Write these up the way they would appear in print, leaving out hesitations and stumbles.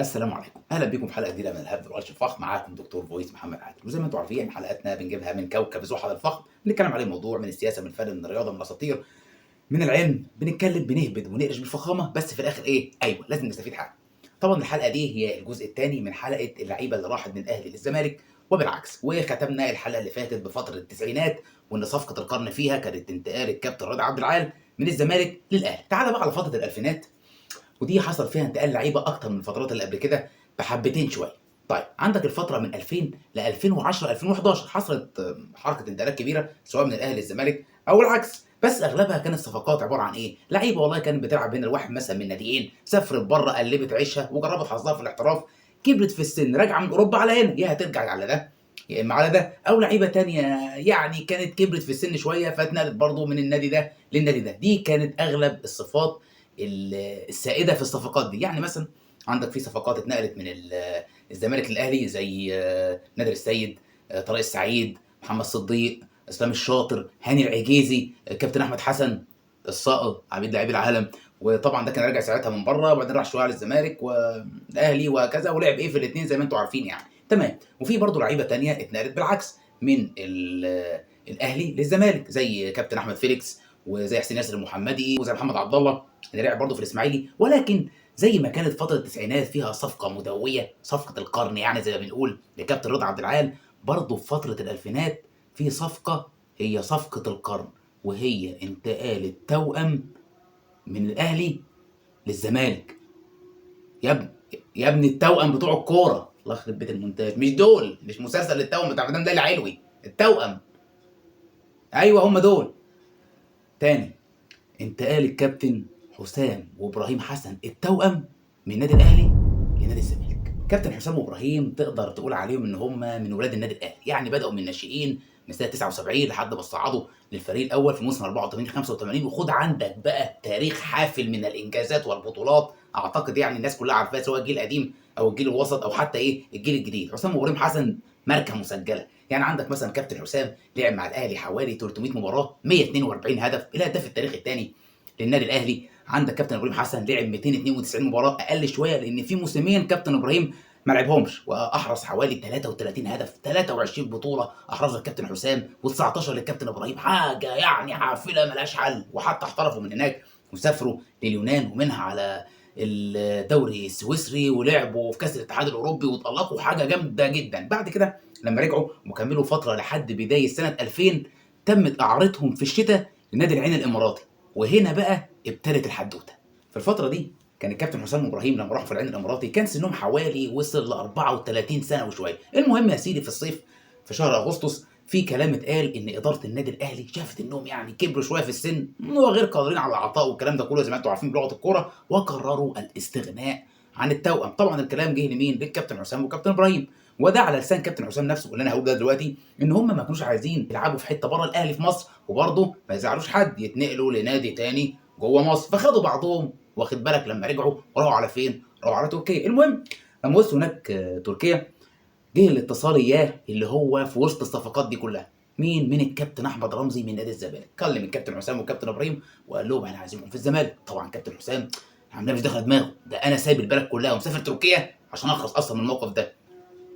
السلام عليكم، اهلا بكم في حلقه جديده من الهبد والقش الفخم. معاكم دكتور فويس محمد عادل، وزي ما انتم عارفين حلقاتنا بنجيبها من كوكب زحل الفخم، بنتكلم عليه موضوع من السياسه، من الفن، من الرياضه، من الاساطير، من العلم. بنتكلم بنهبد ونقرش بالفخامه، بس في الاخر ايه؟ ايوه، لازم نستفيد حاجه. طبعا الحلقه دي هي الجزء الثاني من حلقه اللعيبه اللي راحت من الاهلي للزمالك وبالعكس، وختمنا الحلقه اللي فاتت بفتره التسعينات، وان صفقه القرن فيها كانت انتقال الكابتن رضا عبد العال من الزمالك للاهلي. تعال بقى على فتره الالفينات، ودي حصل فيها انتقال لعيبه اكتر من الفترات اللي قبل كده بحبتين شويه. طيب عندك الفتره من 2000 ل 2010 2011 حصلت حركه انتقالات كبيره سواء من الاهلي للزمالك او العكس، بس اغلبها كانت صفقات عباره عن ايه؟ لعيبه والله كانت بتلعب بين الواحد مثلا من ناديين، سافرت بره قلبت عيشها وجربت حظها في الاحتراف، كبرت في السن راجعه من اوروبا على هنا، يا هترجع على ده يا اما على ده، او لعيبه تانية يعني كانت كبرت في السن شويه فاتنقلت برضه من النادي ده للنادي ده. دي كانت اغلب الصفات السائده في الصفقات دي. يعني مثلا عندك في صفقات اتنقلت من الزمالك للاهلي زي نادر السيد، طارق السعيد، محمد صديق، اسلام الشاطر، هاني العجيزي، كابتن احمد حسن الصائغ عميد لاعبي العالم. وطبعا ده كان راجع ساعتها من بره وبعدين راح شويه على الزمالك والاهلي وهكذا، ولعب ايه في الاثنين زي ما انتم عارفين يعني. تمام. وفي برضه لعيبه تانية اتنقلت بالعكس من الاهلي للزمالك زي كابتن احمد فيليكس وزي حسين ياسر المحمدي وزي محمد عبد الله اللي لعب برضه في الاسماعيلي. ولكن زي ما كانت فتره التسعينات فيها صفقه مدويه، صفقه القرن يعني زي ما بنقول لكابتن رضا عبد العال، برضه في فتره الالفينات في صفقه هي صفقه القرن، وهي انتقال التوأم من الاهلي للزمالك. يا ابني، يا ابني التوأم بتوع الكوره، الله يخرب بيت المونتاج، مش دول، مش مسلسل التوأم بتاع مدام ليلى علوي، التوأم. ايوه هم دول. تاني، انتقال الكابتن حسام وابراهيم حسن التوأم من النادي الاهلي لنادي الزمالك. كابتن حسام وابراهيم تقدر تقول عليهم ان هم من ولاد النادي الاهلي، يعني بداوا من الناشئين من سنه 79 لحد ما صعدوا للفريق الاول في موسم 84 85. وخد عندك بقى تاريخ حافل من الانجازات والبطولات، اعتقد يعني الناس كلها عارفاها سواء الجيل القديم او الجيل الوسط او حتى ايه الجيل الجديد. حسام وابراهيم حسن ماركه مسجله. يعني عندك مثلا كابتن حسام لعب مع الاهلي حوالي 300 مباراه، 142 هدف، الهداف التاريخي الثاني للنادي الاهلي. عندك كابتن ابراهيم حسن لعب 292 مباراه، اقل شويه لان في موسمين كابتن ابراهيم ما لعبهمش، واحرز حوالي 33 هدف، 23 بطوله احرزها الكابتن حسام و19 للكابتن ابراهيم. حاجه يعني حافله ملهاش حل. وحتى احترفوا من هناك وسافروا لليونان ومنها على الدوري السويسري ولعبوا في كاس الاتحاد الاوروبي وتالقوا حاجه جامده جدا. بعد كده لما رجعوا وكملوا فتره لحد بدايه سنه 2000 تمت اعارتهم في الشتاء لنادي العين الاماراتي، وهنا بقى ابتدت الحدوته. في الفتره دي كان الكابتن حسام ابراهيم لما راحوا في العين الاماراتي كان سنهم حوالي وصل ل 34 سنه وشويه. المهم يا سيدي في الصيف في شهر اغسطس في كلام اتقال ان اداره النادي الاهلي شافت انهم يعني كبروا شويه في السن وغير قادرين على العطاء والكلام ده كله زي ما انتم عارفين بلغه الكوره، وقرروا الاستغناء عن التوأم. طبعا الكلام جه لمين؟ للكابتن حسام وكابتن ابراهيم، وده على لسان كابتن حسام نفسه اللي انا هقول ده دلوقتي، ان هم ما كانوش عايزين يلعبوا في حته بره الاهلي في مصر، وبرضه ما يزعلوش حد يتنقلوا لنادي تاني جوه مصر. فخدوا بعضهم واخد بالك لما رجعوا راحوا على فين؟ راحوا على تركيا. المهم لما وصلوا هناك تركيا جه الاتصال اياه اللي هو في وسط الصفقات دي كلها. مين؟ من الكابتن احمد رمزي من نادي الزمالك. كلم الكابتن حسام والكابتن ابراهيم وقال لهم احنا عايزينهم في الزمالك. طبعا كابتن حسام عاملها مش داخله دماغه، ده انا سايب البلد كلها ومسافر تركيا عشان اخلص اصلا من الموقف ده.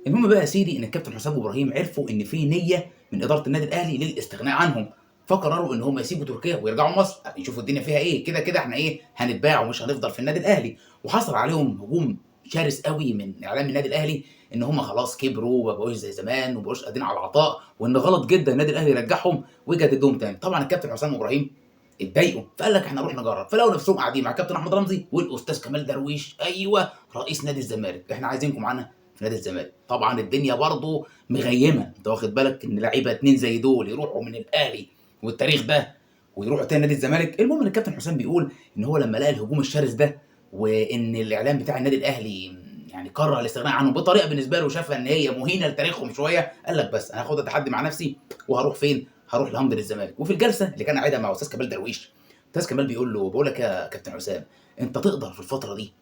المهم بقى يا سيدي ان الكابتن حسام وابراهيم عرفوا ان في نيه من اداره النادي الاهلي للاستغناء عنهم، فقرروا ان هم يسيبوا تركيا ويرجعوا مصر يشوفوا الدنيا فيها ايه. كده كده احنا ايه هنتباع ومش هنفضل في النادي الاهلي. وحصل عليهم هجوم شرس قوي من اعلام النادي الاهلي ان هم خلاص كبروا وما بقوش زي زمان وما بقوش قادرين على العطاء، وان غلط جدا النادي الاهلي يرجعهم ويجددهم تاني. طبعا الكابتن حسام وابراهيم اتضايقوا فقال لك احنا نروح نجرب، فلقوا نفسهم قاعدين مع الكابتن احمد رمزي والاستاذ كمال درويش، ايوه رئيس نادي الزمالك، احنا عايزينكم معانا في نادي الزمالك. طبعا الدنيا برضه مغيمه، انت واخد بالك ان لعيبه اتنين زي دول يروحوا من الاهلي والتاريخ ده ويروحوا تاني نادي الزمالك. المهم ان الكابتن حسام بيقول ان هو لما لقى الهجوم الشرس ده وان الاعلام بتاع النادي الاهلي يعني قرر الاستغناء عنهم بطريقه بالنسبه له شافها ان هي مهينه لتاريخهم شويه، قال لك بس انا هاخد التحدي مع نفسي وهروح فين؟ هروح لهمبل الزمالك. وفي الجلسه اللي كان قاعدها مع استاذ كمال درويش، استاذ كمال بيقول له بقول لك يا كابتن حسام، انت تقدر في الفتره دي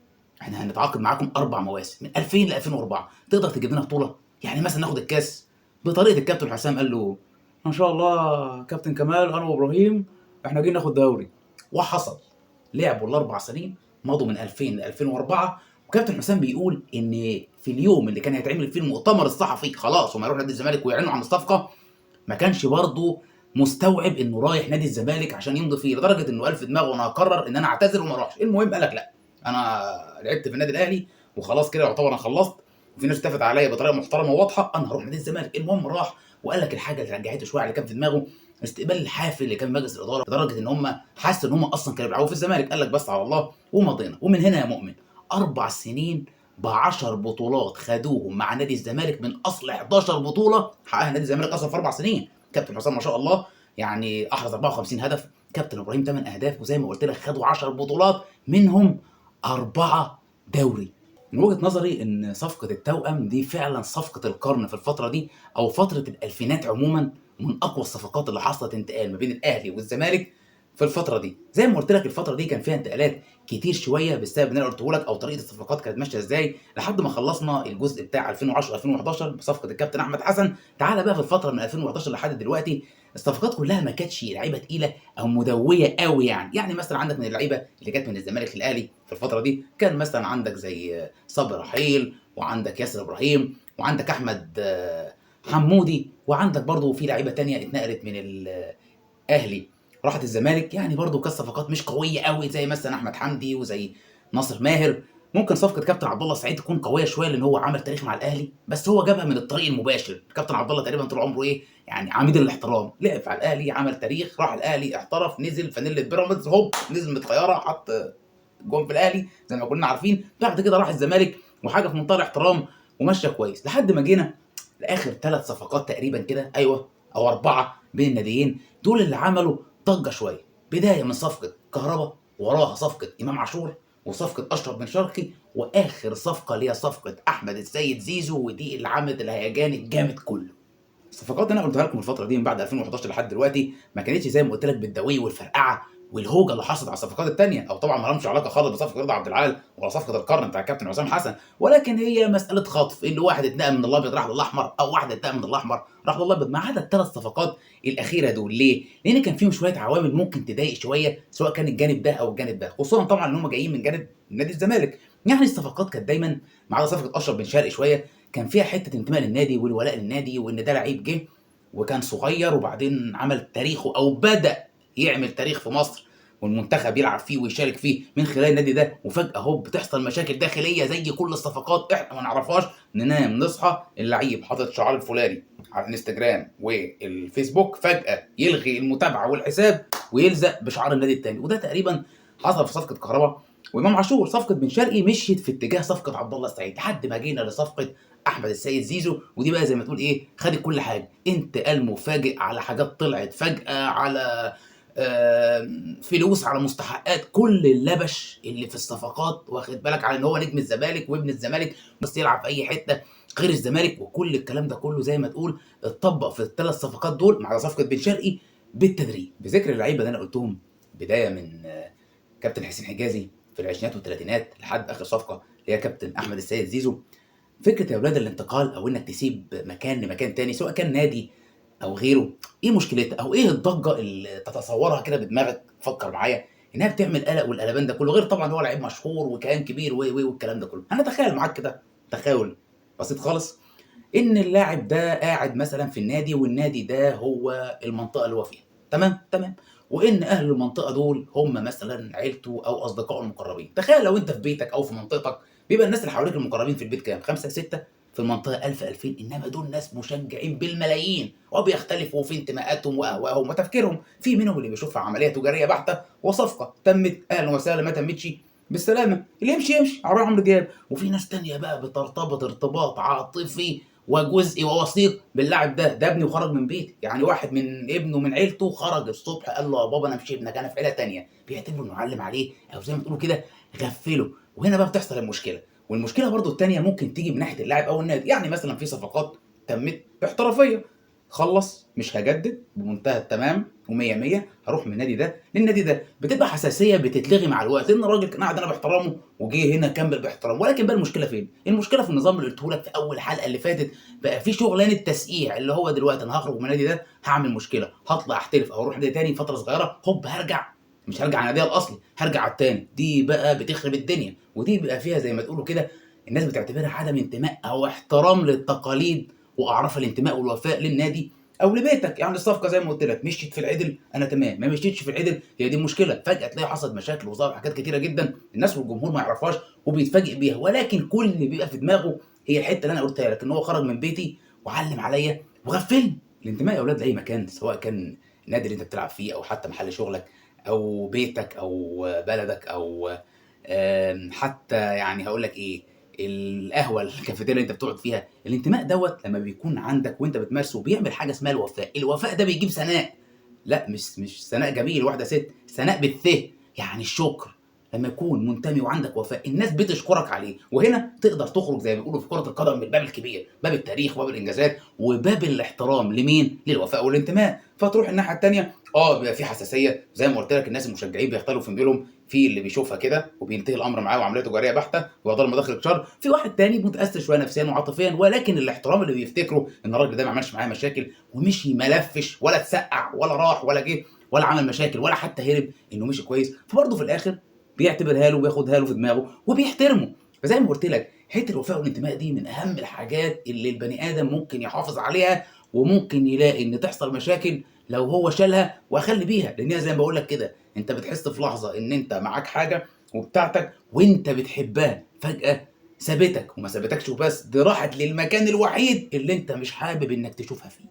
احنا هنتعاقد معاكم 4 مواسم من 2000 ل 2004 تقدر تجيب لنا بطوله؟ يعني مثلا ناخد الكاس بطريقه الكابتن حسام. قال له ما شاء الله كابتن كمال، انا وابراهيم احنا جايين ناخد دوري. وحصل. لعبوا ال4 سنين، مضوا من 2000 ل 2004 وكابتن حسام بيقول ان في اليوم اللي كان هيتعمل فيه المؤتمر الصحفي خلاص وما يروح نادي الزمالك ويعلنوا عن الصفقه، ما كانش برضه مستوعب انه رايح نادي الزمالك عشان يمضي فيه، لدرجه انه قال في دماغه انا هقرر ان انا اعتذر وما اروحش. المهم قال لك لا، انا لعبت في النادي الاهلي وخلاص كده يعتبر انا خلصت، وفي ناس اتفقت عليا بطريقه محترمه وواضحه انا هروح نادي الزمالك. المهم راح وقال لك الحاجه اللي رجعته شويه على اللي كان في دماغه، الاستقبال الحافل اللي كان مجلس الاداره، لدرجه ان هم حسوا ان هم اصلا كانوا بيلعبوا في الزمالك. قال لك بس على الله ومضينا. ومن هنا يا مؤمن 4 سنين ب10 بطولات خدوهم مع نادي الزمالك من اصل 11 بطوله حققها نادي الزمالك اصلا في 4 سنين. كابتن حسام ما شاء الله يعني احرز 54 هدف، كابتن ابراهيم 8 اهداف، وزي ما قلت لك خدوا 10 بطولات منهم 4 دوري. من وجهه نظري ان صفقه التوأم دي فعلا صفقه القرن في الفتره دي، او فتره الالفينات عموما، من اقوى الصفقات اللي حصلت انتقال ما بين الاهلي والزمالك في الفتره دي. زي ما قلت لك الفتره دي كان فيها انتقالات كتير شويه بسبب اللي انا قلته لك، او طريقه الصفقات كانت ماشيه ازاي، لحد ما خلصنا الجزء بتاع 2010 2011 بصفقه الكابتن احمد حسن. تعال بقى في الفتره من 2011 لحد دلوقتي، الصفقات كلها ما كانتش لعيبه تقيله او مدويه قوي يعني مثلا عندك من اللعيبه اللي جت من الزمالك للاهلي في الفتره دي كان مثلا عندك زي صبري رحيل، وعندك ياسر ابراهيم، وعندك احمد حمودي، وعندك برضو في لعيبه تانية اتنقلت من الاهلي راحت الزمالك، يعني برضو كانت صفقات مش قويه قوي زي مثلا احمد حمدي وزي ناصر ماهر. ممكن صفقه كابتن عبد الله السعيد تكون قويه شويه لان هو عمل تاريخ مع الاهلي، بس هو جابها من الطريق المباشر. كابتن عبد الله تقريبا طول عمره ايه يعني عميد الاحترام، لعب على الاهلي عمل تاريخ، راح الاهلي احترف، نزل فانيله بيراميدز هوب نزل من الطياره حط جون في الاهلي زي ما كنا عارفين، بعد كده راح الزمالك وحاجه في منتهى الاحترام وماشيه كويس لحد ما جينا لاخر 3 صفقات تقريبا كده، ايوه او 4 بين الناديين دول اللي عملوا ضجه شويه. بدايه من صفقه كهربا، وراها صفقه امام عاشور، وصفقه اشرف بن شرقي، واخر صفقه اللي هي صفقه احمد السيد زيزو، ودي اللي عملت الهيجان الجامد كله. الصفقات اللي انا قلتها لكم الفتره دي من بعد 2011 لحد دلوقتي ما كانتش زي ما قلت لك بالدويه والفرقعه والهوجه اللي حصلت على الصفقات الثانيه، او طبعا ما لهمش علاقه خالص بصفقه رضا عبد العال ولا صفقه القرن بتاع الكابتن حسام حسن، ولكن هي مساله خطف، اللي واحد اتنقل من الابيض راح للاحمر، او واحد اتنقل من الاحمر راح للابيض، ما عدا ال3 صفقات الاخيره دول. ليه؟ لان كان فيهم شويه عوامل ممكن تضايق شويه سواء كان الجانب ده او الجانب ده، خصوصا طبعا ان هم جايين من جانب نادي الزمالك. يعني الصفقات كانت دايما ما عدا صفقه اشرف بن شرقي شويه كان فيها حته انتماء للنادي والولاء للنادي، وان ده لعيب جه وكان صغير وبعدين عمل تاريخه او بدأ يعمل تاريخ في مصر والمنتخب يلعب فيه ويشارك فيه من خلال النادي ده، وفجأة هوب بتحصل مشاكل داخلية زي كل الصفقات احنا ما نعرفهاش، ننام نصحى اللعيب حاطط الشعار الفلاني على الانستجرام والفيسبوك فجأة يلغي المتابعة والحساب ويلزق بشعار النادي التاني. وده تقريبا حصل في صفقة كهربا وامام عاشور. صفقة بن شرقي مشيت في اتجاه صفقة عبد الله السعيد لحد ما جينا لصفقة احمد السيد زيزو، ودي بقى زي ما تقول ايه خدت كل حاجه، انتقال مفاجئ على حاجات طلعت فجاه، على فلوس، على مستحقات، كل اللبش اللي في الصفقات، واخد بالك على ان هو نجم الزمالك وابن الزمالك بس يلعب في اي حته غير الزمالك، وكل الكلام ده كله زي ما تقول اتطبق في ال3 صفقات دول مع صفقه بن شرقي بالتدريج. بذكر اللعيبه اللي انا قلتهم بدايه من كابتن حسين حجازي في العشرينات والثلاثينات لحد اخر صفقه اللي هي كابتن احمد السيد زيزو، فكره يا اولاد الانتقال او انك تسيب مكان لمكان تاني سواء كان نادي او غيره، ايه مشكلتها او ايه الضجه اللي تتصورها كده بدماغك؟ فكر معايا انها بتعمل قلق والقلبان ده كله، غير طبعا هو لعيب مشهور وكيان كبير والكلام ده كله. انا اتخيل معاك كده تخيل بسيط خالص ان اللاعب ده قاعد مثلا في النادي والنادي ده هو المنطقه اللي هو فيها، تمام، وان اهل المنطقه دول هم مثلا عيلته او اصدقائه المقربين. تخيل لو انت في بيتك او في منطقتك بيبقى الناس اللي حواليك المقربين في البيت كام؟ 5 6، في المنطقه 1000 2000، انما دول ناس مشجعين بالملايين وبيختلفوا في انتماءاتهم واهواءهم وتفكيرهم. في منهم اللي بيشوفها عمليه تجاريه بحته وصفقه تمت اهلا وسهلا، ما تمتش بالسلامه، اللي يمشي على عمرو دياب. وفي ناس تانية بقى بترتبط ارتباط عاطفي وجزئي ووثيق باللاعب ده ابني وخرج من بيتي، يعني واحد من ابنه من عيلته خرج الصبح قال له يا بابا انا مش ابنك انا في عيله تانية، بيعتبره انه علم عليه او زي ما تقولوا كده غفله. وهنا بقى بتحصل المشكله. والمشكله برضو التانية ممكن تيجي من ناحيه اللاعب او النادي، يعني مثلا في صفقات تمت باحترافيه، خلص مش هجدد بمنتهى التمام ومية مية هروح من النادي ده للنادي ده، بتبقى حساسيه بتتلغي مع الوقت لان الراجل كان قاعد انا باحترامه وجه هنا كمل باحترام. ولكن بقى المشكله فين؟ المشكله في النظام اللي قلته لك في اول حلقه اللي فاتت، بقى في شغلانه تسقيع، اللي هو دلوقتي انا هخرج من النادي ده هعمل مشكله، هطلع احترف او اروح نادي تاني فتره صغيره هوب هرجع مش هارجع ناديها الأصلي، هارجع على التاني، دي بقى بتخرب الدنيا، ودي بيبقى فيها زي ما تقولوا كده الناس بتعتبرها عدم انتماء أو احترام للتقاليد وأعراف الانتماء والوفاء للنادي أو لبيتك. يعني الصفقة زي ما قُلت لك مشيت في العِدل أنا تمام، ما مشيتش في العِدل هي دي المشكلة، فجأة تلاقي حصلت مشاكل وظهر حاجات كتيرة جدًا الناس والجمهور ما يعرفهاش وبيتفاجئ بيها، ولكن كل اللي بيبقى في دماغه هي الحتة اللي أنا قُلتها لك، إن هو خرج من بيتي وعلّم عليَّ وغفّلني. الانتماء يا أولاد لأي مكان سواء كان النادي اللي أنت بتلعب فيه أو حتى محل شغلك أو بيتك أو بلدك أو حتى يعني هاقول لك إيه، القهوة الكافتيريا اللي أنت بتقعد فيها، الانتماء دوّة لمّا بيكون عندك وأنت بتمارسه بيعمل حاجة اسمها الوفاء، الوفاء ده بيجيب ثناء، لأ مش ثناء جميل واحدة ست، ثناء بالث، يعني الشكر، لمّا يكون منتمي وعندك وفاء الناس بتشكرك عليه، وهنا تقدر تخرج زي ما بيقولوا في كرة القدم من الباب الكبير، باب التاريخ وباب الإنجازات وباب الاحترام لمين؟ للوفاء والانتماء، فتروح الناحية التانية بيبقى في حساسية زي ما قُلت لك الناس المشجعين بيختلفوا في ميولهم، في اللي بيشوفها كده وبينتهي الأمر معاه وعملية تجارية بحتة ويقدروا مداخل شر، في واحد تاني متأثر شوية نفسيًا وعاطفيًا ولكن الاحترام اللي بيفتكره إن الراجل ده ما عملش معايا مشاكل ومشي ما لفّش ولا اتسقّع ولا راح ولا جه ولا عمل مشاكل ولا حتى هرب، إنه مشي كويس، فبرضه في الآخر بيعتبرها له وبياخدها له في دماغه وبيحترمه. فزي ما قُلت لك حتّة الوفاء والانتماء دي من أهم الحاجات اللي البني آدم ممكن يحافظ عليها وممكن يلاقي إن تحصل مشاكل لو هو شالها وأخَل بيها، لإن هي زي ما باقول لك كده، أنت بتحس في لحظة إن أنت معاك حاجة وبتاعتك وأنت بتحبها، فجأة سابتك وما سابتكش وبس، دي راحت للمكان الوحيد اللي أنت مش حابب إنك تشوفها فيه.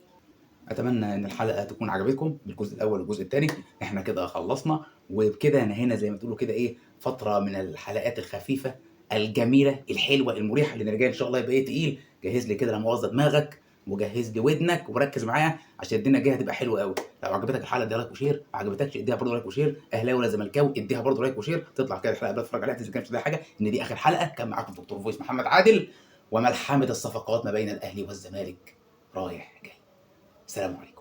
أتمنى إن الحلقة تكون عجبتكم بالجزء الأول والجزء التاني، إحنا كده خلّصنا، وبكده نهينا زي ما تقولوا كده إيه، فترة من الحلقات الخفيفة الجميلة الحلوة المريحة، لإن اللي جاي إن شاء الله يبقى إيه تقيل، جهّز لي كده لا مؤاخذة دماغك، وجهّز لي ودنك وركّز معايا عشان الدنيا الجاية هتبقى حلوة أوي، لو عجبتك الحلقة ادّيها لايك وشير، ما عجبتكش ادّيها برضه لايك وشير، أهلاوي والّا زملكاوي ادّيها برضه لايك وشير، تطلع كده الحلقة قبلها تتفرج عليها تنزل كده مش هتلاقي حاجة، إن دي آخر حلقة، كان معاكم دكتور فويس محمد عادل، وملحمة الصفقات ما بين الأهلي والزمالك رايح جاي. السلام عليكم.